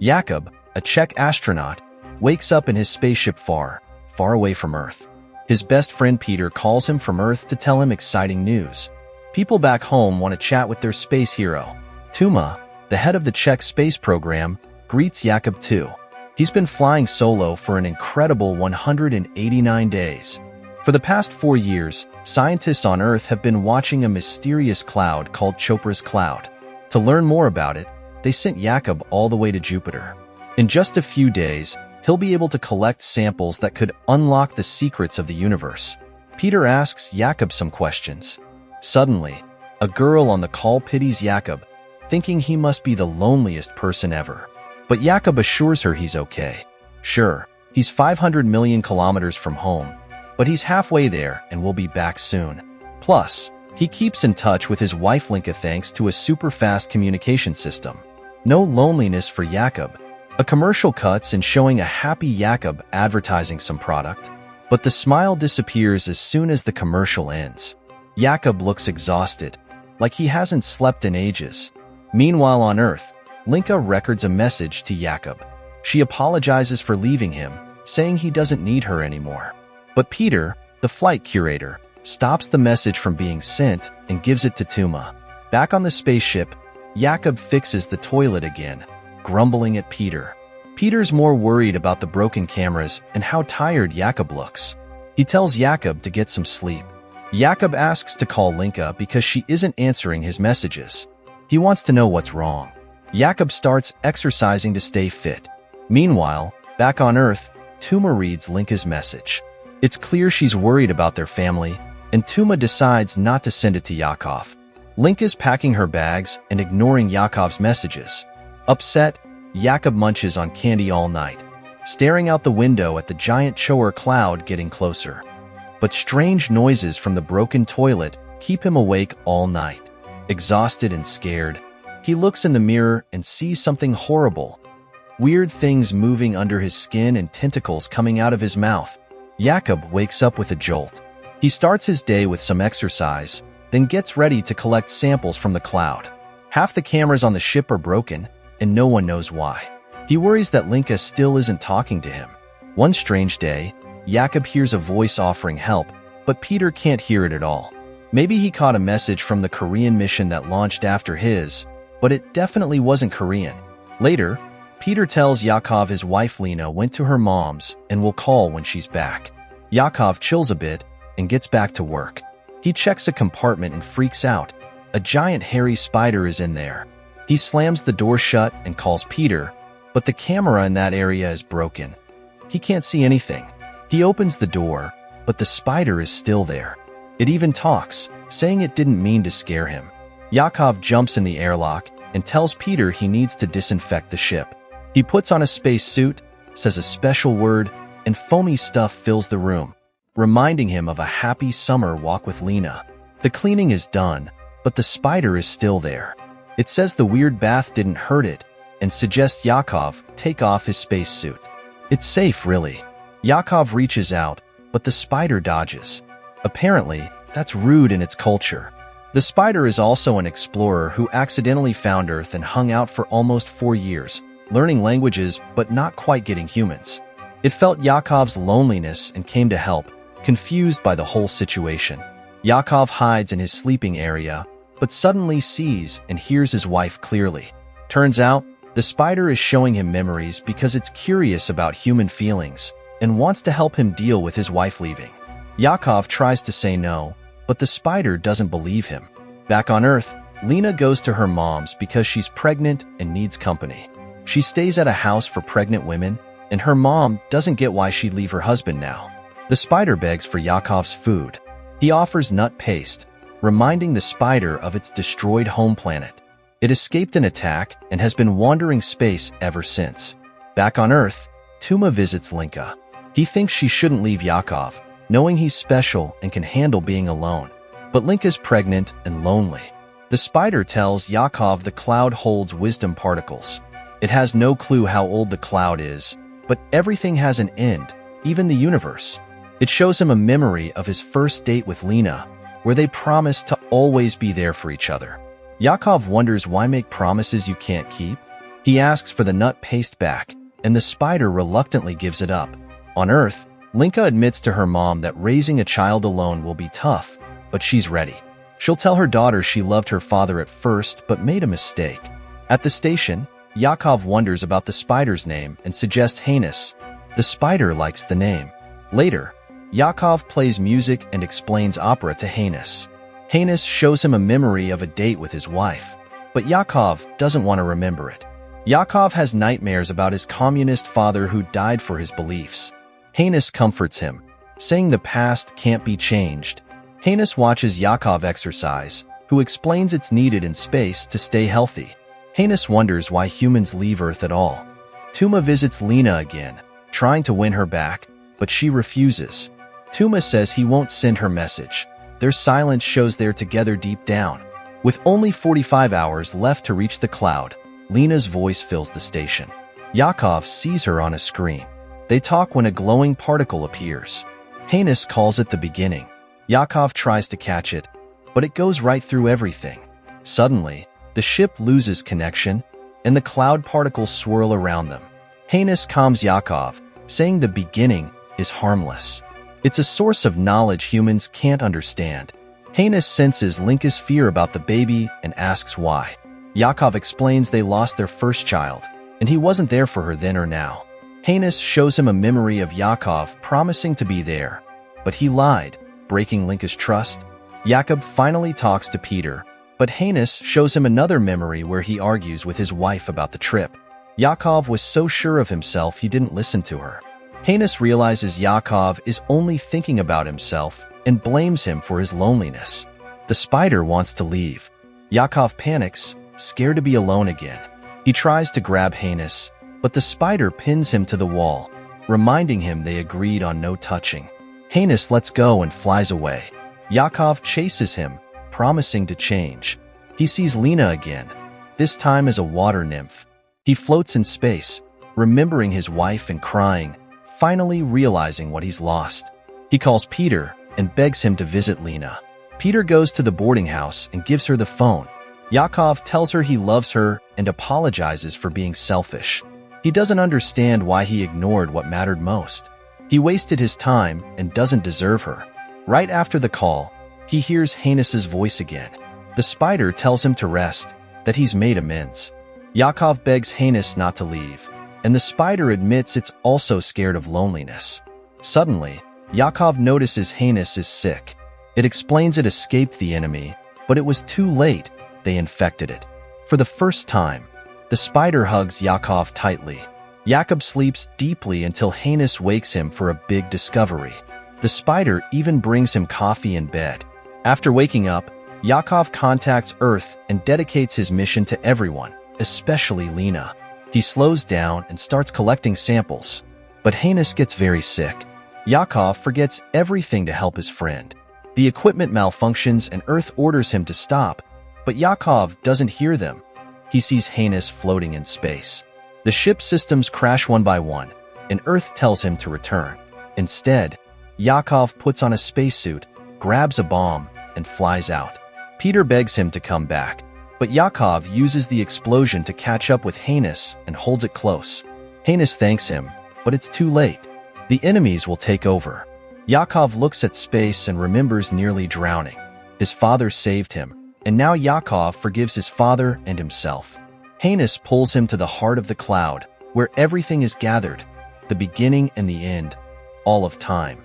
Jakob, a Czech astronaut, wakes up in his spaceship far, far away from Earth. His best friend Peter calls him from Earth to tell him exciting news. People back home want to chat with their space hero. Tuma, the head of the Czech space program, greets Jakob too. He's been flying solo for an incredible 189 days. For the past 4 years, scientists on Earth have been watching a mysterious cloud called Chopra's Cloud. To learn more about it, they sent Jakob all the way to Jupiter. In just a few days, he'll be able to collect samples that could unlock the secrets of the universe. Peter asks Jakob some questions. Suddenly, a girl on the call pities Jakob, thinking he must be the loneliest person ever. But Jakob assures her he's okay. Sure, he's 500 million kilometers from home, but he's halfway there and will be back soon. Plus, he keeps in touch with his wife Linka thanks to a super-fast communication system. No loneliness for Jakob. A commercial cuts in showing a happy Jakob advertising some product, but the smile disappears as soon as the commercial ends. Jakob looks exhausted, like he hasn't slept in ages. Meanwhile on Earth, Linka records a message to Jakob. She apologizes for leaving him, saying he doesn't need her anymore. But Peter, the flight curator, stops the message from being sent and gives it to Tuma. Back on the spaceship, Jakob fixes the toilet again, grumbling at Peter. Peter's more worried about the broken cameras and how tired Jakob looks. He tells Jakob to get some sleep. Jakob asks to call Linka because she isn't answering his messages. He wants to know what's wrong. Jakob starts exercising to stay fit. Meanwhile, back on Earth, Tuma reads Linka's message. It's clear she's worried about their family, and Tuma decides not to send it to Yakov. Linka's packing her bags and ignoring Yakov's messages. Upset, Jakob munches on candy all night, staring out the window at the giant Choer cloud getting closer. But strange noises from the broken toilet keep him awake all night. Exhausted and scared, he looks in the mirror and sees something horrible. Weird things moving under his skin and tentacles coming out of his mouth. Jakob wakes up with a jolt. He starts his day with some exercise, then gets ready to collect samples from the cloud. Half the cameras on the ship are broken, and no one knows why. He worries that Linka still isn't talking to him. One strange day, Jakob hears a voice offering help, but Peter can't hear it at all. Maybe he caught a message from the Korean mission that launched after his, but it definitely wasn't Korean. Later, Peter tells Yakov his wife Lena went to her mom's and will call when she's back. Yakov chills a bit and gets back to work. He checks a compartment and freaks out. A giant hairy spider is in there. He slams the door shut and calls Peter, but the camera in that area is broken. He can't see anything. He opens the door, but the spider is still there. It even talks, saying it didn't mean to scare him. Yakov jumps in the airlock and tells Peter he needs to disinfect the ship. He puts on a space suit, says a special word, and foamy stuff fills the room, reminding him of a happy summer walk with Lena. The cleaning is done, but the spider is still there. It says the weird bath didn't hurt it, and suggests Yakov take off his space suit. It's safe, really. Yakov reaches out, but the spider dodges. Apparently, that's rude in its culture. The spider is also an explorer who accidentally found Earth and hung out for almost 4 years, learning languages but not quite getting humans. It felt Yakov's loneliness and came to help, confused by the whole situation. Yakov hides in his sleeping area, but suddenly sees and hears his wife clearly. Turns out, the spider is showing him memories because it's curious about human feelings and wants to help him deal with his wife leaving. Yakov tries to say no, but the spider doesn't believe him. Back on Earth, Lena goes to her mom's because she's pregnant and needs company. She stays at a house for pregnant women, and her mom doesn't get why she'd leave her husband now. The spider begs for Yakov's food. He offers nut paste, reminding the spider of its destroyed home planet. It escaped an attack and has been wandering space ever since. Back on Earth, Tuma visits Linka. He thinks she shouldn't leave Yakov, knowing he's special and can handle being alone. But Linka's pregnant and lonely. The spider tells Yakov the cloud holds wisdom particles. It has no clue how old the cloud is, but everything has an end, even the universe. It shows him a memory of his first date with Lena, where they promised to always be there for each other. Yakov wonders why make promises you can't keep. He asks for the nut paste back, and the spider reluctantly gives it up. On Earth, Linka admits to her mom that raising a child alone will be tough, but she's ready. She'll tell her daughter she loved her father at first but made a mistake. At the station, Yakov wonders about the spider's name and suggests Hannes. The spider likes the name. Later, Yakov plays music and explains opera to Hannes. Hannes shows him a memory of a date with his wife, but Yakov doesn't want to remember it. Yakov has nightmares about his communist father who died for his beliefs. Hannes comforts him, saying the past can't be changed. Hannes watches Yakov exercise, who explains it's needed in space to stay healthy. Hannes wonders why humans leave Earth at all. Tuma visits Lena again, trying to win her back, but she refuses. Tuma says he won't send her message. Their silence shows they're together deep down. With only 45 hours left to reach the cloud, Lena's voice fills the station. Yakov sees her on a screen. They talk when a glowing particle appears. Hannes calls it the beginning. Yakov tries to catch it, but it goes right through everything. Suddenly, the ship loses connection, and the cloud particles swirl around them. Hannes calms Yakov, saying the beginning is harmless. It's a source of knowledge humans can't understand. Hannes senses Linka's fear about the baby and asks why. Yakov explains they lost their first child, and he wasn't there for her then or now. Hannes shows him a memory of Yakov promising to be there, but he lied, breaking Linka's trust. Jakob finally talks to Peter, but Hannes shows him another memory where he argues with his wife about the trip. Yakov was so sure of himself he didn't listen to her. Hannes realizes Yakov is only thinking about himself and blames him for his loneliness. The spider wants to leave. Yakov panics, scared to be alone again. He tries to grab Hannes, but the spider pins him to the wall, reminding him they agreed on no touching. Hannes lets go and flies away. Yakov chases him, promising to change. He sees Lena again, this time as a water nymph. He floats in space, remembering his wife and crying, finally realizing what he's lost. He calls Peter and begs him to visit Lena. Peter goes to the boarding house and gives her the phone. Yakov tells her he loves her and apologizes for being selfish. He doesn't understand why he ignored what mattered most. He wasted his time and doesn't deserve her. Right after the call, he hears Hannes's voice again. The spider tells him to rest, that he's made amends. Yakov begs Hannes not to leave, and the spider admits it's also scared of loneliness. Suddenly, Yakov notices Hannes is sick. It explains it escaped the enemy, but it was too late. They infected it. For the first time, the spider hugs Yakov tightly. Jakob sleeps deeply until Hannes wakes him for a big discovery. The spider even brings him coffee in bed. After waking up, Yakov contacts Earth and dedicates his mission to everyone, especially Lena. He slows down and starts collecting samples. But Hannes gets very sick. Yakov forgets everything to help his friend. The equipment malfunctions and Earth orders him to stop, but Yakov doesn't hear them. He sees Hannes floating in space. The ship systems crash one by one, and Earth tells him to return. Instead, Yakov puts on a spacesuit, grabs a bomb, and flies out. Peter begs him to come back, but Yakov uses the explosion to catch up with Hannes and holds it close. Hannes thanks him, but it's too late. The enemies will take over. Yakov looks at space and remembers nearly drowning. His father saved him, and now Yakov forgives his father and himself. Hannes pulls him to the heart of the cloud, where everything is gathered, the beginning and the end, all of time.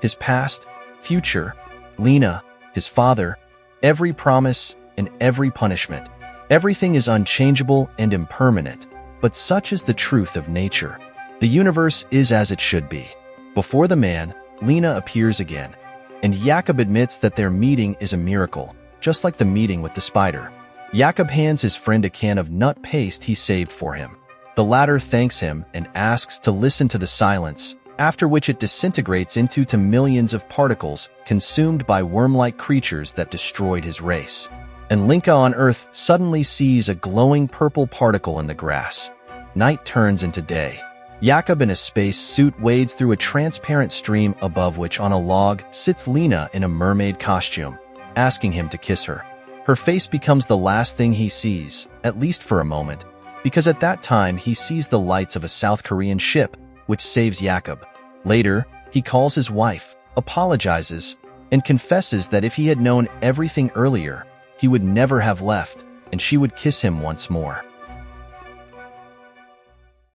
His past, future, Lena, his father, every promise and every punishment. Everything is unchangeable and impermanent, but such is the truth of nature. The universe is as it should be. Before the man, Lena appears again, and Jakob admits that their meeting is a miracle, just like the meeting with the spider. Jakob hands his friend a can of nut paste he saved for him. The latter thanks him and asks to listen to the silence, after which it disintegrates into millions of particles consumed by worm-like creatures that destroyed his race. And Linka on Earth suddenly sees a glowing purple particle in the grass. Night turns into day. Jakob in a space suit wades through a transparent stream above which on a log sits Lena in a mermaid costume, asking him to kiss her. Her face becomes the last thing he sees, at least for a moment. because at that time he sees the lights of a South Korean ship, which saves Jakob. Later, he calls his wife, apologizes, and confesses that if he had known everything earlier, he would never have left, and she would kiss him once more.